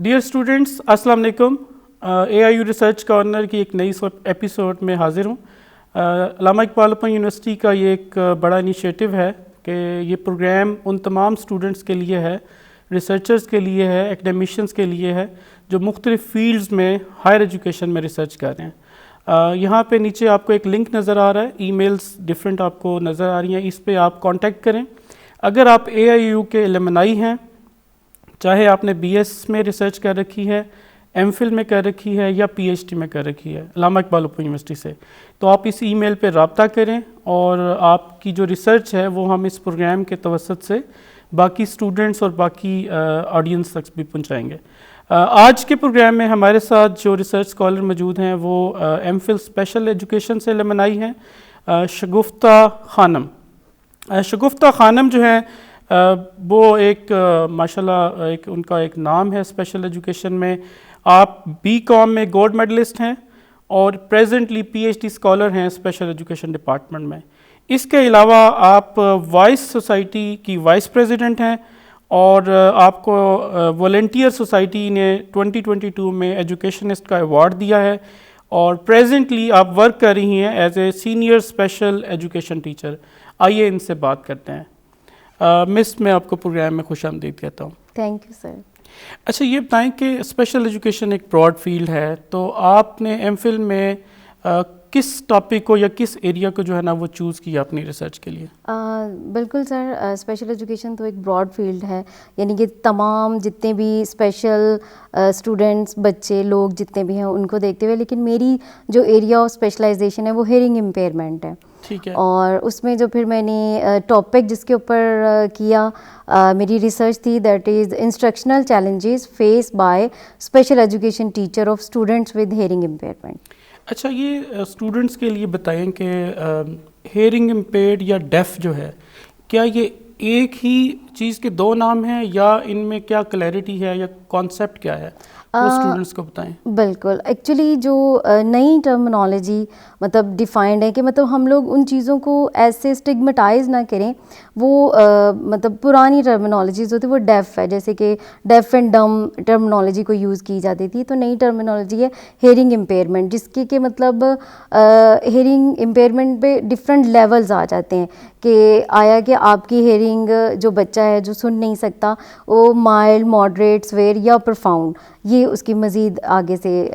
Dear students, السلام علیکم. AIU research corner کی ایک نئی ایپیسوڈ میں حاضر ہوں. علامہ اقبال اوپن یونیورسٹی کا یہ ایک بڑا انیشیٹو ہے کہ یہ پروگرام ان تمام اسٹوڈنٹس کے لیے ہے، ریسرچرز کے لیے ہے، ایکڈیمیشنز کے لیے ہے جو مختلف فیلڈز میں ہائر ایجوکیشن میں ریسرچ کر رہے ہیں. یہاں پہ نیچے آپ کو ایک لنک نظر آ رہا ہے، ای میلز ڈفرینٹ آپ کو نظر آ رہی ہیں، اس پہ آپ کانٹیکٹ کریں. اگر آپ AIU کے ایلمنائی ہیں، چاہے آپ نے BS میں ریسرچ کر رکھی ہے، MPhil میں کر رکھی ہے یا PhD میں کر رکھی ہے علامہ اقبال اوپن یونیورسٹی سے، تو آپ اس ای میل پہ رابطہ کریں اور آپ کی جو ریسرچ ہے وہ ہم اس پروگرام کے توسط سے باقی اسٹوڈنٹس اور باقی آڈینس تک بھی پہنچائیں گے. آج کے پروگرام میں ہمارے ساتھ جو ریسرچ اسکالر موجود ہیں وہ MPhil اسپیشل ایجوکیشن سے ایلمنائی ہیں شگفتہ خانم. شگفتہ خانم جو ہیں وہ ایک ماشاءاللہ ایک ان کا ایک نام ہے اسپیشل ایجوکیشن میں. آپ BCom میں گولڈ میڈلسٹ ہیں اور پریزنٹلی PhD اسکالر ہیں اسپیشل ایجوکیشن ڈپارٹمنٹ میں. اس کے علاوہ آپ وائس سوسائٹی کی وائس پریزیڈنٹ ہیں اور آپ کو والنٹیئر سوسائٹی نے 2022 میں ایجوکیشنسٹ کا ایوارڈ دیا ہے اور پریزنٹلی آپ ورک کر رہی ہیں as a senior special education teacher. آئیے ان سے بات کرتے ہیں. مس، میں آپ کو پروگرام میں خوش آمدید کہتا ہوں. Thank you sir. اچھا، یہ بتائیں کہ اسپیشل ایجوکیشن ایک براڈ فیلڈ ہے، تو آپ نے MPhil میں کس ٹاپک کو یا کس ایریا کو جو ہے نا وہ چوز کیا اپنی ریسرچ کے لیے؟ بالکل سر، اسپیشل ایجوکیشن تو ایک براڈ فیلڈ ہے، یعنی کہ تمام جتنے بھی اسپیشل اسٹوڈنٹس، بچے لوگ جتنے بھی ہیں ان کو دیکھتے ہوئے، لیکن میری جو ایریا آف اسپیشلائزیشن ہے وہ ہیئرنگ امپیئرمنٹ ہے. ٹھیک ہے. اور اس میں جو پھر میں نے ٹاپک جس کے اوپر کیا میری ریسرچ تھی، that is instructional challenges face by special education teacher of students with hearing impairment. اچھا، یہ اسٹوڈنٹس کے لیے بتائیں کہ ہیئرنگ امپیئرڈ یا ڈیف جو ہے، کیا یہ ایک ہی چیز کے دو نام ہیں یا ان میں کیا کلیئرٹی ہے یا کانسیپٹ کیا ہے، وہ اسٹوڈنٹس کو بتائیں. بالکل، ایکچولی جو نئی ٹرمنالوجی مطلب ڈیفائنڈ ہے کہ مطلب ہم لوگ ان چیزوں کو ایسے اسٹگمیٹائز نہ کریں. وہ مطلب پرانی ٹرمنالوجیز ہوتی وہ ڈیف ہے، جیسے کہ ڈیف اینڈ ڈم ٹرمنالوجی کو یوز کی جاتی تھی، تو نئی ٹرمنالوجی ہے ہیئرنگ امپیئرمنٹ، جس کی کہ مطلب ہیئرنگ امپیئرمنٹ پہ ڈفرینٹ لیولز آ جاتے ہیں کہ آیا کہ آپ کی ہیئرنگ جو بچہ ہے جو سن نہیں سکتا وہ مائلڈ، ماڈریٹ، سویئر یا پروفاؤنڈ، یہ اس کی مزید آگے سے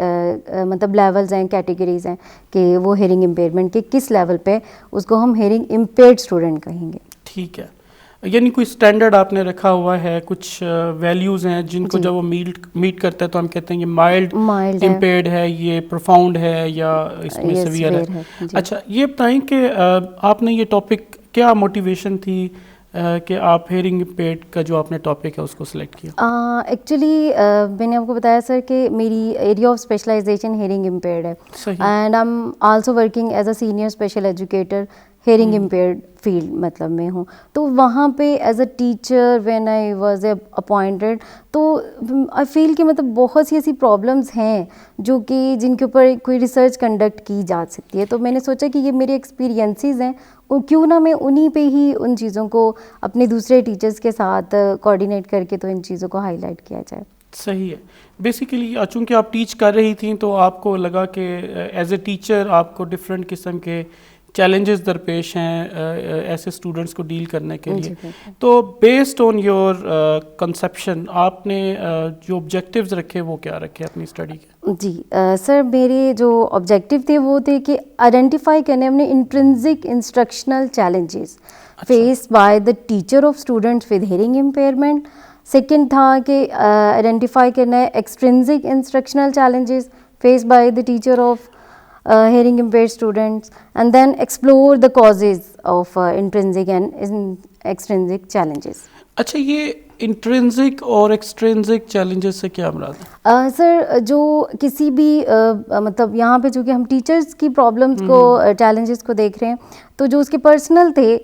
مطلب لیولز ہیں، کیٹیگریز ہیں کہ وہ ہیئرنگ امپیئرمنٹ کے کس لیول پہ اس کو ہم ہیئرنگ امپیئرڈ اسٹوڈنٹ کہیں گے. ٹھیک ہے، یعنی کوئی اسٹینڈرڈ آپ نے رکھا ہوا ہے، کچھ ویلیوز ہیں جن کو جب وہ میٹ کرتا ہے تو ہم کہتے ہیں یہ مائلڈ امپیئرڈ ہے، یہ پروفاؤنڈ ہے یا اس میں سیویئر ہے. اچھا، یہ بتائیں کہ آپ نے یہ ٹاپک کیا موٹیویشن تھی کہ آپ ہیئرنگ امپیئرڈ کا جو آپ نے ٹاپک ہے اس کو سلیکٹ کیا؟ ایکچولی میں نے آپ کو بتایا سر کہ میری area of specialisation hearing impaired ہے، and I am also working as a senior special educator hearing impaired field مطلب میں ہوں. تو وہاں پہ as a teacher when I was a appointed, تو آئی فیل کہ مطلب بہت سی ایسی پرابلمس ہیں جو کہ جن کے اوپر کوئی ریسرچ کنڈکٹ کی جا سکتی ہے. تو میں نے سوچا کہ یہ میرے ایکسپیرینسز ہیں، کیوں نہ میں انہی پہ ہی ان چیزوں کو اپنے دوسرے ٹیچرز کے ساتھ کوآرڈینیٹ کر کے تو ان چیزوں کو ہائی لائٹ کیا جائے. صحیح ہے. بیسیکلی چونکہ آپ ٹیچ کر رہی تھیں تو آپ کو لگا کہ ایز اے ٹیچر آپ کو ڈفرینٹ قسم کے چیلنجز درپیش ہیں ایسے اسٹوڈنٹس کو ڈیل کرنے کے لیے. تو بیسڈ آن یور کنسیپشن آپ نے جو آبجیکٹیوز رکھے وہ کیا رکھے اپنی اسٹڈی کے؟ جی سر، میرے جو آبجیکٹیو تھے وہ تھے کہ آئیڈینٹیفائی کرنے ہم نے intrinsic instructional challenges face by the teacher of students with hearing impairment. Second تھا کہ آئیڈینٹیفائی کرنا ہے extrinsic instructional challenges face by the teacher of hearing impaired students, and then explore the causes of intrinsic and extrinsic challenges. اچھا، یہ intrinsic اور extrinsic challenges سے کیا مراد ہے؟ سر، جو کسی بھی مطلب یہاں پہ چونکہ ہم ٹیچرس کی پرابلمس کو چیلنجز کو دیکھ رہے ہیں، تو جو اس کے پرسنل تھے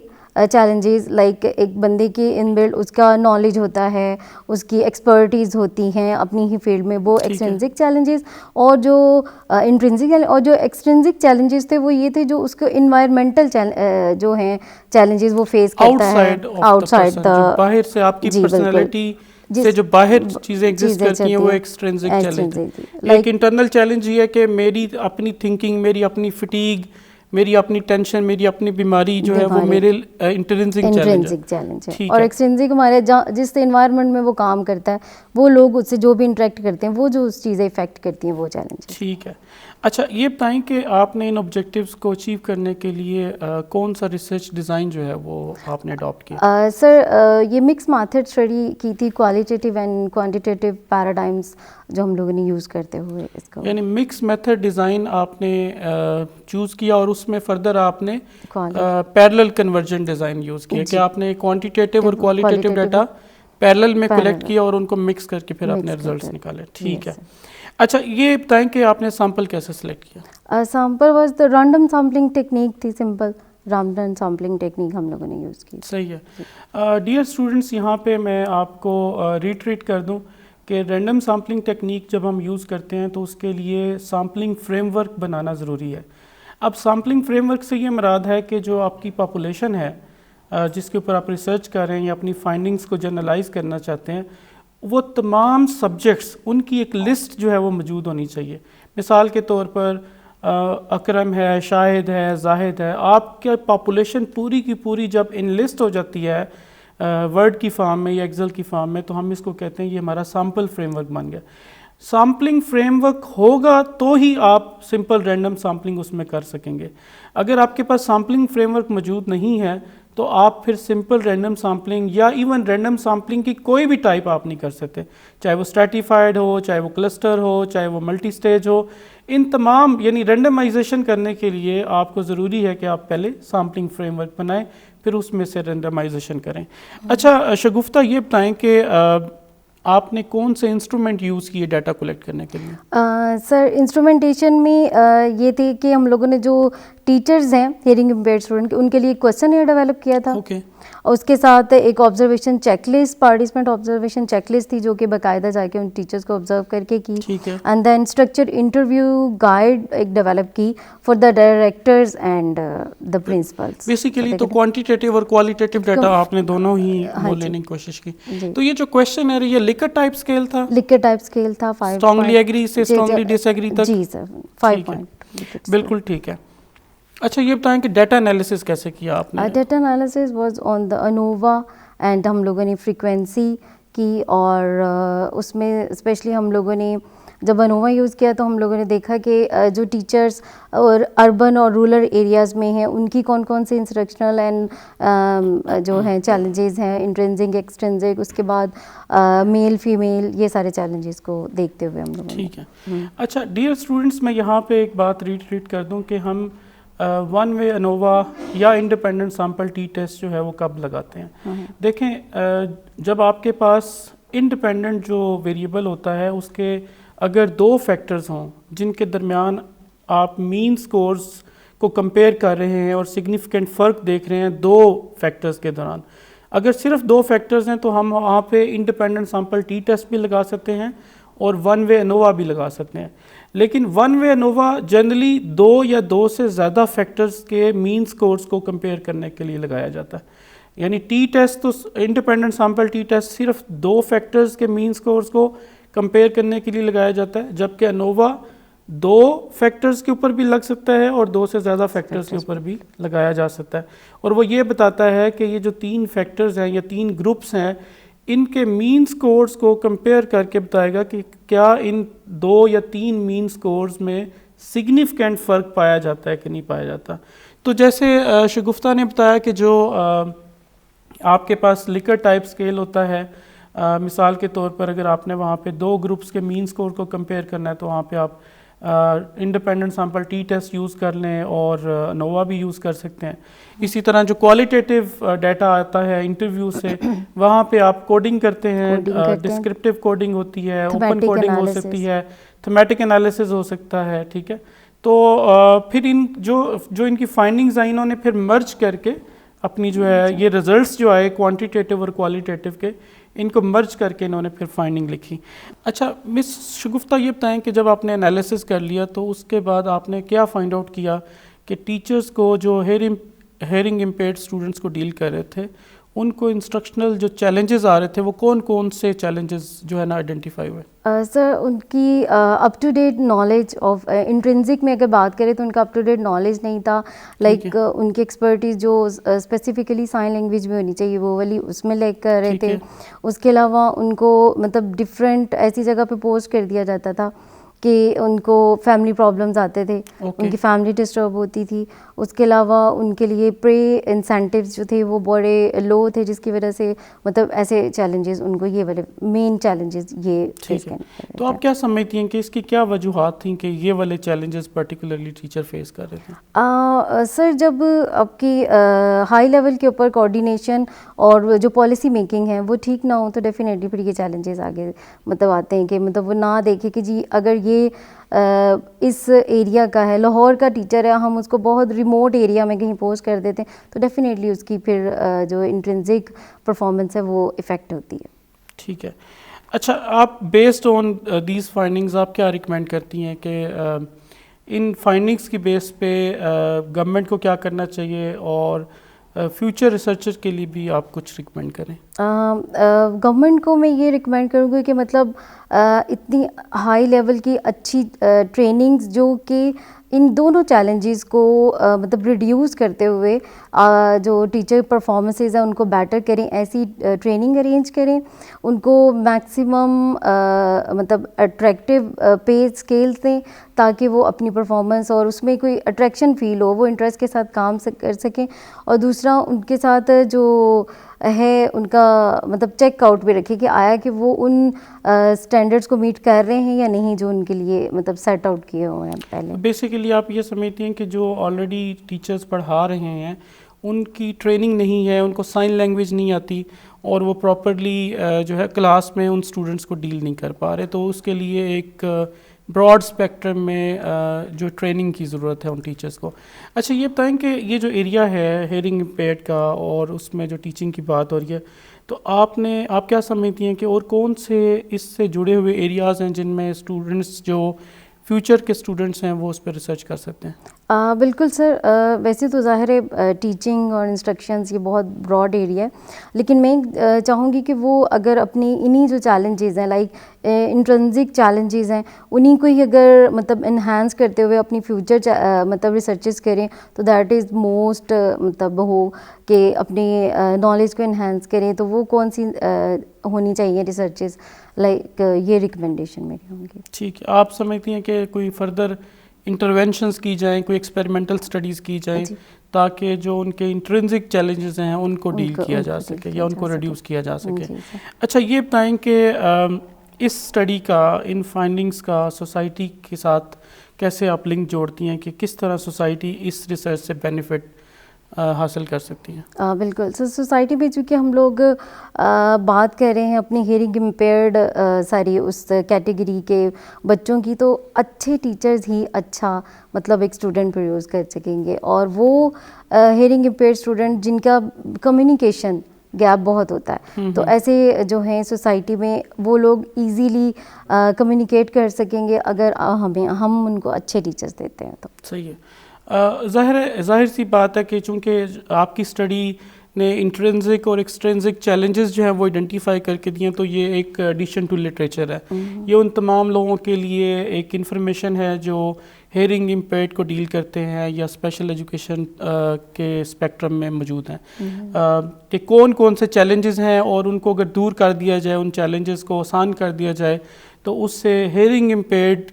چیلنجز لائک ایک بندے کی ان بلڈ اس کا نالج ہوتا ہے, اس کی ایکسپرٹیز ہوتی ہیں اپنی ہی فیلڈ میں, وہ ایکسٹرنزک چیلنجز, اور جو انٹرنزک اور جو ایکسٹرنزک چیلنجز تھے وہ یہ تھے جو اس کو انوائرمنٹل جو ہیں چیلنجز وہ فیس کرتا ہے آؤٹ سائڈ دا, باہر سے آپ کی پرسنالٹی سے جو باہر چیزیں ایگزسٹ کرتی ہیں وہ ایکسٹرنزک چیلنج ہے. ایک انٹرنل چیلنج یہ ہے کہ میری اپنی تھنکنگ, میری اپنی فٹیگ, میری اپنی ٹینشن, میری اپنی بیماری جو ہے وہ میرے انٹرنزک چیلنج ہے. اور ایکسٹرنزک ہمارے جس انوائرمنٹ میں وہ کام کرتا ہے, وہ لوگ اس سے جو بھی انٹریکٹ کرتے ہیں, وہ جو چیزیں افیکٹ کرتی ہیں وہ چیلنج. ٹھیک ہے. اچھا یہ بتائیں کہ آپ نے ان آبجیکٹیوز کو اچیو کرنے کے لیے کون سا ریسرچ ڈیزائن جو ہے وہ آپ نے اڈاپٹ کیا؟ سر یہ مکس میتھڈ اسٹڈی کی تھی, کوالٹیٹیو اینڈ کوانٹیٹیو پیراڈائمس جو ہم لوگوں نے یوز کرتے ہوئے اس کو, یعنی مکس میتھڈ ڈیزائن آپ نے چوز کیا اور اس میں فردر آپ نے پیرلل کنورجن ڈیزائن یوز کیا کہ آپ نے کوانٹیٹیو اور کوالٹیٹیو ڈیٹا پیرلل میں کلیکٹ کیا اور ان کو مکس کر کے پھر آپ نے ریزلٹس نکالے. ٹھیک ہے. اچھا یہ بتائیں کہ آپ نے سیمپل کیسے سلیکٹ کیا؟ Sample was the random sampling technique تھی, سمپل رینڈم سیمپلنگ ٹیکنیک ہم لوگوں نے یوز کی. صحیح ہے. ڈیئر اسٹوڈنٹس, یہاں پہ میں آپ کو ریٹریٹ کر دوں کہ رینڈم سیمپلنگ ٹیکنیک جب ہم یوز کرتے ہیں تو اس کے لیے سیمپلنگ فریم ورک بنانا ضروری ہے. اب سیمپلنگ فریم ورک سے یہ مراد ہے کہ جو آپ کی پاپولیشن ہے جس کے اوپر آپ ریسرچ کر رہے ہیں یا اپنی فائنڈنگز کو جرنلائز کرنا چاہتے ہیں, وہ تمام سبجیکٹس ان کی ایک لسٹ جو ہے وہ موجود ہونی چاہیے. مثال کے طور پر اکرم ہے, شاہد ہے, زاہد ہے, آپ کے پاپولیشن پوری کی پوری جب ان لسٹ ہو جاتی ہے ورڈ کی فارم میں یا ایکسل کی فارم میں, تو ہم اس کو کہتے ہیں یہ ہمارا سیمپل فریم ورک بن گیا. سیمپلنگ فریم ورک ہوگا تو ہی آپ سمپل رینڈم سیمپلنگ اس میں کر سکیں گے. اگر آپ کے پاس سیمپلنگ فریم ورک موجود نہیں ہے تو آپ پھر سمپل رینڈم سیمپلنگ یا ایون رینڈم سیمپلنگ کی کوئی بھی ٹائپ آپ نہیں کر سکتے, چاہے وہ اسٹریٹیفائڈ ہو, چاہے وہ کلسٹر ہو, چاہے وہ ملٹی سٹیج ہو. ان تمام یعنی رینڈمائزیشن کرنے کے لیے آپ کو ضروری ہے کہ آپ پہلے سیمپلنگ فریم ورک بنائیں, پھر اس میں سے رینڈمائزیشن کریں. اچھا شگفتہ یہ بتائیں کہ آپ نے کون سے انسٹرومنٹ یوز کیے ڈیٹا کلیکٹ کرنے کے لیے؟ سر انسٹرومنٹیشن میں یہ تھی کہ ہم لوگوں نے جو ٹیچرز ہیں ہیئرنگ امپیئرڈ اسٹوڈنٹ, ان کے لیے کویسچن ایئر ڈیولپ کیا تھا. اور اس کے ساتھ ایک observation check list, participant observation check list تھی جو کہ باقاعدہ جا کے ان ٹیچرز کو آبزرو کر کے کی. And then structure interview guide ایک ڈیولپ کی for the directors and the principals. Basically تو کوانٹیٹیو اور کوالٹیٹیو ڈیٹا آپ نے دونوں ہی لینے کی کوشش کی. تو یہ جو کویسچن ہے یہ لکر ٹائپ اسکیل تھا؟ لکر ٹائپ اسکیل تھا. 5 اسٹرانگلی ایگری سے اسٹرانگلی ڈس ایگری تک. جی سر 5 پوائنٹ. بالکل ٹھیک ہے. اچھا یہ بتائیں کہ ڈیٹا انالیسس کیسے کیا آپ نے؟ Data analysis was on the Innova and ہم لوگوں نے فریکوینسی کی, اور اس میں اسپیشلی ہم لوگوں نے جب انووا یوز کیا تو ہم لوگوں نے دیکھا کہ جو ٹیچرس اور اربن اور رورل ایریاز میں ہیں ان کی کون کون سے انسٹرکشنل اینڈ جو ہیں چیلنجز ہیں, انٹرنزک ایکسٹرنزک, اس کے بعد میل فیمیل, یہ سارے چیلنجز کو دیکھتے ہوئے ہم لوگوں. ٹھیک ہے. اچھا ڈیئر اسٹوڈنٹس, میں یہاں پہ ایک بات ریٹریٹ کر دوں کہ ہم ون وے انووا یا انڈیپینڈنٹ سیمپل ٹی ٹیسٹ جو ہے وہ کب لگاتے ہیں. دیکھیں جب آپ کے پاس انڈیپینڈنٹ جو ویریبل ہوتا ہے اس کے اگر 2 فیکٹرز ہوں جن کے درمیان آپ مین سکورز کو کمپیئر کر رہے ہیں اور سگنیفیکنٹ فرق دیکھ رہے ہیں 2 فیکٹرز کے دوران, اگر صرف 2 فیکٹرز ہیں تو ہم وہاں پہ انڈیپینڈنٹ سیمپل ٹی ٹیسٹ بھی لگا سکتے ہیں اور ون وے انووا بھی لگا سکتے ہیں. لیکن ون وے انووا جنرلی 2 یا 2 سے زیادہ فیکٹرز کے مین سکورز کو کمپیئر کرنے کے لیے لگایا جاتا ہے. یعنی ٹی ٹیسٹ تو انڈیپینڈنٹ سیمپل ٹی ٹیسٹ صرف 2 فیکٹرز کے مین سکورز کو کمپیئر کرنے کے لیے لگایا جاتا ہے, جبکہ انووا 2 فیکٹرز کے اوپر بھی لگ سکتا ہے اور 2 سے زیادہ فیکٹرز کے اوپر بھی لگایا جا سکتا ہے. اور وہ یہ بتاتا ہے کہ یہ جو 3 فیکٹرز ہیں یا 3 گروپس ہیں ان کے مین سکورز کو کمپیئر کر کے بتائے گا کہ کیا ان 2 یا 3 مین سکورز میں سگنیفیکنٹ فرق پایا جاتا ہے کہ نہیں پایا جاتا. تو جیسے شگفتہ نے بتایا کہ جو آپ کے پاس لکر ٹائپ اسکیل ہوتا ہے, مثال کے طور پر اگر آپ نے وہاں پہ 2 گروپس کے مین سکور کو کمپیئر کرنا ہے تو وہاں پہ آپ independent sample T test use کر لیں اور انووا بھی یوز کر سکتے ہیں. اسی طرح جو کوالٹیٹیو ڈیٹا آتا ہے انٹرویو سے, وہاں پہ آپ کوڈنگ کرتے ہیں, ڈسکرپٹیو کوڈنگ ہوتی ہے, اوپن کوڈنگ ہو سکتی ہے, تھمیٹک انالیسز ہو سکتا ہے. ٹھیک ہے. تو پھر ان جو ان کی فائنڈنگز آئیں انہوں نے پھر مرج کر کے اپنی جو ہے یہ رزلٹس جو آئے کوانٹیٹیو اور کوالیٹیٹیو کے ان کو مرج کر کے انہوں نے پھر فائنڈنگ لکھی. اچھا مس شگفتہ یہ بتائیں کہ جب آپ نے انالیسس کر لیا تو اس کے بعد آپ نے کیا فائنڈ آؤٹ کیا کہ ٹیچرز کو جو ہیئرنگ امپیئرڈ اسٹوڈنٹس کو ڈیل کر رہے تھے ان کو انسٹرکشنل جو چیلنجز آ رہے تھے وہ کون کون سے چیلنجز جو ہے نا آئیڈینٹیفائی ہوئے؟ سر ان کی up to date knowledge of intrinsic میں اگر بات کریں تو ان کا اپ ٹو ڈیٹ نالج نہیں تھا. لائک ان کی ایکسپرٹیز جو اسپیسیفکلی سائن لینگویج میں ہونی چاہیے وہ والی اس میں لے کر رہے تھے. اس کے علاوہ ان کو مطلب ڈفرینٹ ایسی جگہ پہ پوسٹ کر دیا جاتا تھا کہ ان کو فیملی پرابلمز آتے تھے, ان کی فیملی ڈسٹرب ہوتی تھی. اس کے علاوہ ان کے لیے پری انسینٹیوز جو تھے وہ بڑے لو تھے جس کی وجہ سے مطلب ایسے چیلنجز ان کو یہ والے مین چیلنجز یہ فیس کرنے پڑے. تو آپ کیا سمجھتی ہیں کہ اس کی کیا وجوہات تھیں کہ یہ والے چیلنجز پرٹیکولرلی ٹیچر فیس کر رہے تھے؟ سر جب آپ کی ہائی لیول کے اوپر کوآرڈینیشن اور جو پالیسی میکنگ ہے وہ ٹھیک نہ ہو تو ڈیفینیٹلی پھر یہ چیلنجز آگے مطلب آتے ہیں کہ مطلب وہ نہ دیکھے کہ جی اگر یہ اس ایریا کا ہے, لاہور کا ٹیچر ہے, ہم اس کو بہت ریموٹ ایریا میں کہیں پوسٹ کر دیتے ہیں تو ڈیفینیٹلی اس کی پھر جو انٹرنزک پرفارمنس ہے وہ افیکٹ ہوتی ہے. ٹھیک ہے. اچھا آپ بیسڈ آن دیز فائنڈنگز آپ کیا ریکمینڈ کرتی ہیں کہ ان فائنڈنگز کی بیس پہ گورنمنٹ کو کیا کرنا چاہیے اور فیوچر ریسرچر کے لیے بھی آپ کچھ ریکمینڈ کریں؟ گورنمنٹ کو میں یہ ریکمینڈ کروں گی کہ مطلب اتنی ہائی لیول کی اچھی ٹریننگز جو کہ ان دونوں چیلنجز کو مطلب ریڈیوس کرتے ہوئے جو ٹیچر پرفارمنسز ہیں ان کو بیٹر کریں, ایسی ٹریننگ ارینج کریں, ان کو میکسیمم مطلب اٹریکٹیو پے اسکیلس دیں تاکہ وہ اپنی پرفارمنس اور اس میں کوئی اٹریکشن فیل ہو, وہ انٹرسٹ کے ساتھ کام کر سکیں. اور دوسرا ان کے ساتھ جو ہے ان کا مطلب چیک آؤٹ بھی رکھے کہ آیا کہ وہ ان اسٹینڈرڈس کو میٹ کر رہے ہیں یا نہیں جو ان کے لیے مطلب سیٹ آؤٹ کیے ہوئے ہیں پہلے. بیسیکلی آپ یہ سمجھتی ہیں کہ جو آلریڈی ٹیچرز پڑھا رہے ہیں ان کی ٹریننگ نہیں ہے, ان کو سائن لینگویج نہیں آتی اور وہ پراپرلی جو ہے کلاس میں ان اسٹوڈنٹس کو ڈیل نہیں کر پا رہے, تو اس کے لیے ایک براڈ اسپیکٹرم میں جو ٹریننگ کی ضرورت ہے ان ٹیچرز کو. اچھا یہ بتائیں کہ یہ جو ایریا ہے ہیئرنگ امپیئرڈ کا اور اس میں جو ٹیچنگ کی بات ہو رہی ہے تو آپ کیا سمجھتی ہیں کہ اور کون سے اس سے جڑے ہوئے ایریاز ہیں جن میں اسٹوڈنٹس جو فیوچر کے اسٹوڈنٹس ہیں وہ اس پہ ریسرچ کر سکتے ہیں؟ بالکل سر, ویسے تو ظاہر ہے ٹیچنگ اور انسٹرکشنز یہ بہت براڈ ایریا ہے, لیکن میں چاہوں گی کہ وہ اگر اپنی انہی جو چیلنجز ہیں لائک انٹرنزک چیلنجز ہیں انہی کو ہی اگر مطلب انہینس کرتے ہوئے اپنی فیوچر مطلب ریسرچز کریں تو دیٹ از موسٹ مطلب ہو کہ اپنی نالج کو انہینس کریں, تو وہ کون سی ہونی چاہیے ریسرچز, لائک یہ ریکمنڈیشن میری ہوں گی. ٹھیک ہے. آپ سمجھتی ہیں کہ کوئی فردر انٹرونشنز کی جائیں, کوئی ایکسپیریمنٹل اسٹڈیز کی جائیں تاکہ جو ان کے انٹرنزک چیلنجز ہیں ان کو ڈیل کیا جا سکے یا ان کو ریڈیوس کیا جا سکے؟ اچھا یہ بتائیں کہ اس اسٹڈی کا, ان فائنڈنگز کا سوسائٹی کے ساتھ کیسے آپ لنک جوڑتی ہیں کہ کس طرح سوسائٹی اس ریسرچ سے بینیفٹ حاصل کر سکتی ہیں؟ بالکل. سوسائٹی میں چونکہ ہم لوگ بات کر رہے ہیں اپنی ہیئرنگ امپیئرڈ ساری اس کیٹیگری کے بچوں کی, تو اچھے ٹیچرز ہی اچھا مطلب ایک اسٹوڈنٹ پروڈیوس کر سکیں گے. اور وہ ہیئرنگ امپیئرڈ اسٹوڈنٹ جن کا کمیونیکیشن گیپ بہت ہوتا ہے, تو ایسے جو ہیں سوسائٹی میں وہ لوگ ایزیلی کمیونیکیٹ کر سکیں گے اگر ہم ان کو اچھے ٹیچرز دیتے ہیں تو. صحیح ہے. ظاہر سی بات ہے کہ چونکہ آپ کی اسٹڈی نے انٹرنزک اور ایکسٹرنزک چیلنجز جو ہیں وہ آئیڈینٹیفائی کر کے دیے, تو یہ ایک ایڈیشن ٹو لٹریچر ہے. یہ ان تمام لوگوں کے لیے ایک انفارمیشن ہے جو ہیئرنگ امپیئرڈ کو ڈیل کرتے ہیں یا اسپیشل ایجوکیشن کے اسپیکٹرم میں موجود ہیں, کہ کون کون سے چیلنجز ہیں اور ان کو اگر دور کر دیا جائے, ان چیلنجز کو آسان کر دیا جائے تو اس سے ہیئرنگ امپیئرڈ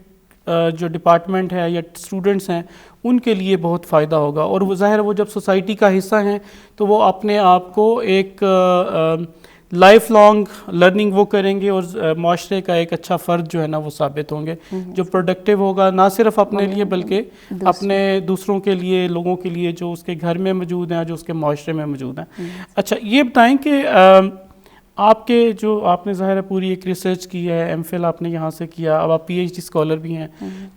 جو ڈپارٹمنٹ ہے یا اسٹوڈنٹس ہیں ان کے لیے بہت فائدہ ہوگا. اور وہ ظاہر وہ جب سوسائٹی کا حصہ ہیں تو وہ اپنے آپ کو ایک لائف لانگ لرننگ وہ کریں گے اور معاشرے کا ایک اچھا فرد جو ہے نا وہ ثابت ہوں گے, جو پروڈکٹیو ہوگا نہ صرف اپنے لیے بلکہ اپنے دوسروں کے لیے, لوگوں کے لیے جو اس کے گھر میں موجود ہیں, جو اس کے معاشرے میں موجود ہیں. اچھا یہ بتائیں کہ آپ کے جو آپ نے ظاہر ہے پوری ایک ریسرچ کی ہے, ایم فل آپ نے یہاں سے کیا, اب آپ پی ایچ ڈی اسکالر بھی ہیں,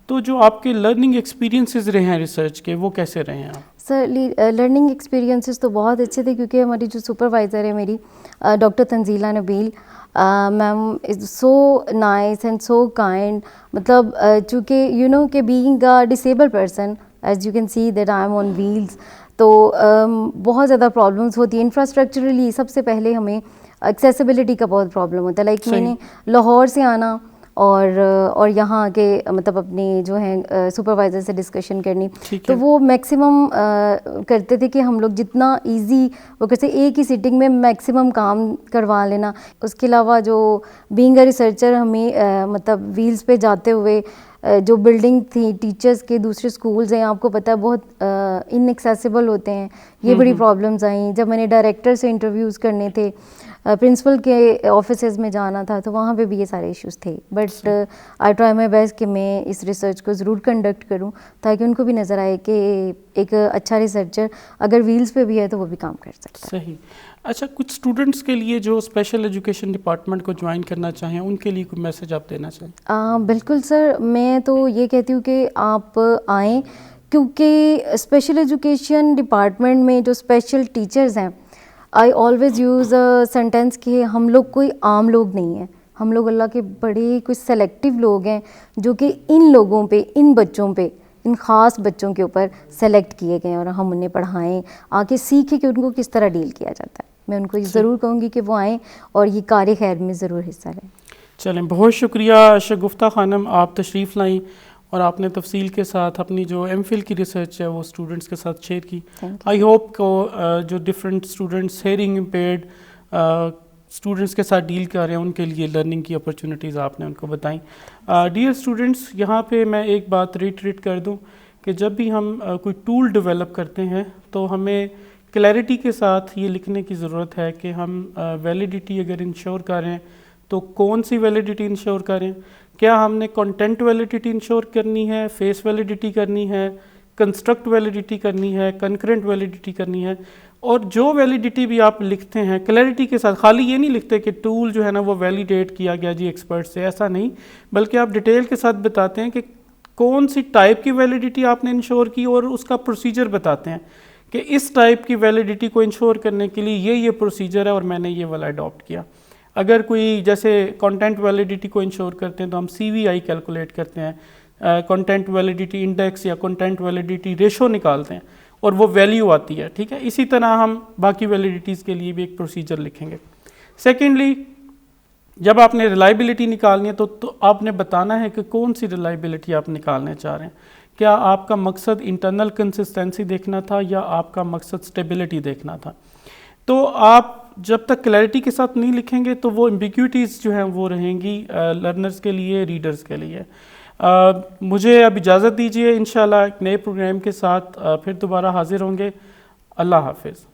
تو جو آپ کے لرننگ ایکسپیرینسز رہے ہیں ریسرچ کے وہ کیسے رہے ہیں آپ؟ سر لرننگ ایکسپیرینسز تو بہت اچھے تھے، کیونکہ ہماری جو سپروائزر ہے میری doctor Tanzila Nabeel ma'am is so nice and so kind. مطلب چونکہ یو نو کہ being a disabled person as you can see that I am on wheels, تو بہت زیادہ پرابلمس ہوتی ہیں. انفراسٹرکچرلی سب سے پہلے ہمیں ایکسیسیبلٹی کا بہت پرابلم ہوتا ہے. لائک میں نے لاہور سے آنا اور یہاں آ کے مطلب اپنے جو ہیں سپروائزر سے ڈسکشن کرنی، تو وہ میکسیمم کرتے تھے کہ ہم لوگ جتنا ایزی وہ کرتے ایک ہی سیٹنگ میں میکسیمم کام کروا لینا. اس کے علاوہ جو بینگ اے ریسرچر ہمیں مطلب ویلز پہ جاتے ہوئے جو بلڈنگ تھی ٹیچرس کے دوسرے اسکولز ہیں آپ کو پتہ ہے بہت ان ایکسیسیبل ہوتے ہیں، یہ بڑی پرابلمز آئیں. جب میں نے ڈائریکٹر سے انٹرویوز کرنے تھے، پرنسپل کے آفیسز میں جانا تھا، تو وہاں پہ بھی یہ سارے ایشوز تھے. But I try my best کہ میں اس ریسرچ کو ضرور کنڈکٹ کروں تاکہ ان کو بھی نظر آئے کہ ایک اچھا ریسرچر اگر ویلز پہ بھی ہے تو وہ بھی کام کر سکتا ہے. صحیح. اچھا، کچھ اسٹوڈنٹس کے لیے جو اسپیشل ایجوکیشن ڈپارٹمنٹ کو جوائن کرنا چاہیں ان کے لیے کوئی میسج آپ دینا چاہیں؟ بالکل سر، میں تو یہ کہتی ہوں کہ آپ آئیں، کیونکہ اسپیشل ایجوکیشن ڈپارٹمنٹ میں جو اسپیشل ٹیچرز ہیں، I always use a sentence کہ ہم لوگ کوئی عام لوگ نہیں ہیں، ہم لوگ اللہ کے بڑے کچھ سلیکٹیو لوگ ہیں جو کہ ان لوگوں پہ، ان بچوں پہ، ان خاص بچوں کے اوپر سلیکٹ کیے گئے ہیں، اور ہم انہیں پڑھائیں، آ کے سیکھیں کہ ان کو کس طرح ڈیل کیا جاتا ہے. میں ان کو ضرور کہوں گی کہ وہ آئیں اور یہ کار خیر میں ضرور حصہ لیں. چلیں، بہت شکریہ شگفتہ خانم، آپ تشریف لائیں اور آپ نے تفصیل کے ساتھ اپنی جو ایم فل کی ریسرچ ہے وہ اسٹوڈنٹس کے ساتھ شیئر کی. آئی ہوپ کو جو different students hearing impaired students کے ساتھ ڈیل کر رہے ہیں ان کے لیے لرننگ کی اپرچونیٹیز آپ نے ان کو بتائیں. ڈیئر اسٹوڈنٹس، یہاں پہ میں ایک بات ریٹریٹ کر دوں کہ جب بھی ہم کوئی ٹول ڈیولپ کرتے ہیں تو ہمیں کلیئرٹی کے ساتھ یہ لکھنے کی ضرورت ہے کہ ہم ویلیڈیٹی اگر انشور کریں تو کون سی ویلیڈیٹی انشور کریں. کیا ہم نے کنٹینٹ ویلیڈیٹی انشور کرنی ہے، فیس ویلیڈیٹی کرنی ہے، کنسٹرکٹ ویلیڈیٹی کرنی ہے، کنکرنٹ ویلیڈیٹی کرنی ہے. اور جو ویلیڈیٹی بھی آپ لکھتے ہیں کلیئرٹی کے ساتھ، خالی یہ نہیں لکھتے کہ ٹول جو ہے نا وہ ویلیڈیٹ کیا گیا جی ایکسپرٹ سے، ایسا نہیں، بلکہ آپ ڈیٹیل کے ساتھ بتاتے ہیں کہ کون سی ٹائپ کی ویلیڈیٹی آپ نے انشور کی اور اس کا پروسیجر بتاتے ہیں کہ اس ٹائپ کی ویلیڈیٹی کو انشور کرنے کے لیے یہ پروسیجر ہے اور میں نے یہ والا اڈاپٹ کیا. اگر کوئی جیسے کنٹینٹ ویلیڈیٹی کو انشور کرتے ہیں تو ہم سی وی آئی کیلکولیٹ کرتے ہیں، کنٹینٹ ویلیڈیٹی انڈیکس یا کنٹینٹ ویلیڈیٹی ریشو نکالتے ہیں اور وہ ویلیو آتی ہے. ٹھیک ہے، اسی طرح ہم باقی ویلیڈیٹیز کے لیے بھی ایک پروسیجر لکھیں گے. سیکنڈلی، جب آپ نے ریلائبلٹی نکالنی ہے تو آپ نے بتانا ہے کہ کون سی ریلائبلٹی آپ نکالنے چاہ رہے ہیں. کیا آپ کا مقصد انٹرنل کنسسٹنسی دیکھنا تھا یا آپ کا مقصد اسٹیبلٹی دیکھنا تھا؟ تو آپ جب تک کلیئرٹی کے ساتھ نہیں لکھیں گے تو وہ ایمبیگوٹیز جو ہیں وہ رہیں گی لرنرز کے لیے، ریڈرز کے لیے. مجھے اب اجازت دیجیے، انشاءاللہ ایک نئے پروگرام کے ساتھ پھر دوبارہ حاضر ہوں گے. اللہ حافظ.